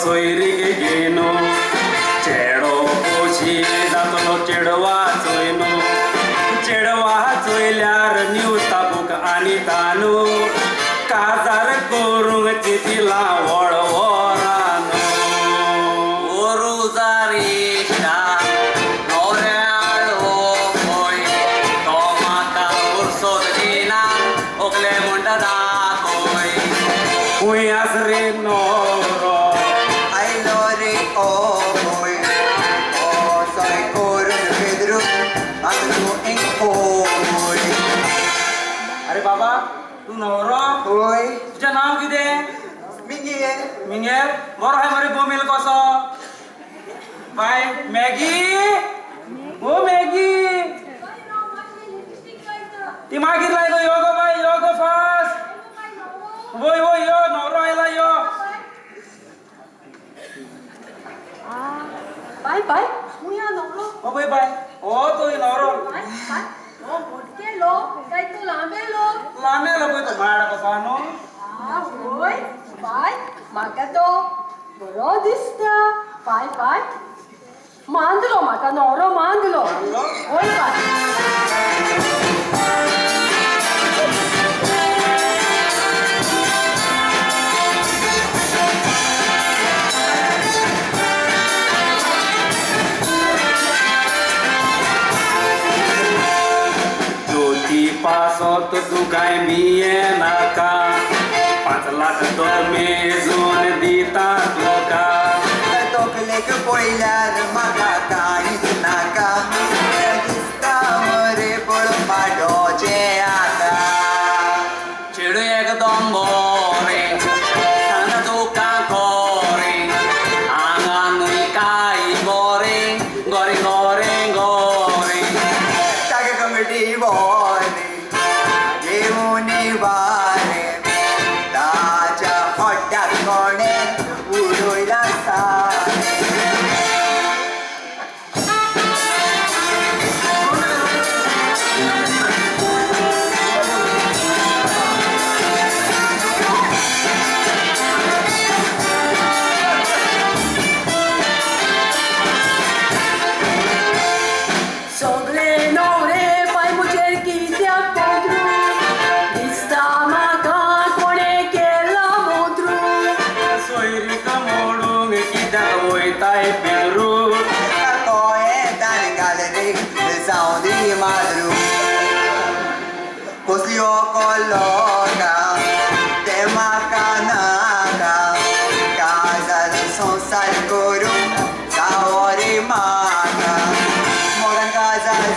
सोयरीक घेनो चेडो पोशी जातलो चेडवा चोयनो चेडवा चोयल्यार निवता बूक आनी तानू काजार करूंक चितिला वळवरानो ओरू जारीशा नवऱ्याळो पळय तो म्हाका उरसोत दिना ओकले म्हणटा दाखय खूंय आस रे नवरो आयलो रे ओ बोय ओ सय करून बेदरू आतू इंग ओ बोय अरे बाबा तू नवरो होय तुझे नाव कितें मिंगे मिंगेल बरो हाय मरे बोमील कसो बाय मॅगी ओ मॅगी ती मागीर लाय गो यो गो बाय यो गो फास्ट वय वय यो नवरो आयला यो बाय बाय मुया नवरो ओ बाय बाय ओ तो नवरो बाय बाय ओ मोठकेलो काय तू लांबेलो लामेलो पळय तो माड कसो न्हू होय बाय म्हाका तो बरो दिसता बाय बाय मांदलो म्हाका नवरो मांदलो होय बाय पासत तू काय मिये नाका 5 लाख तो मेजून दिता तुका तोकलेक पळयल्यार म्हाका कांयच नाका दिसता मरे पळ पाडोचे आतां चेडू एकदम बोरें तान तुका गोरें आंगानूय काय गोरें गोरें गोरें गोरें तागे कमिटी बोरे येवनी वारे ताच्या खोड्याक कोणे उडयला सारे सगळे नवरे बाय मुजेर कित्याक पोदरू दिसता म्हाका कोणे केला मोदरू सोयरीक मोडूंक कित्याक वयताय बेदरू कोये तान घाल रे जावं दी मारू कसल्यो कोलोका ते म्हाका नाका काजार संसार करूंक जावो रे म्हाका मोगान काजार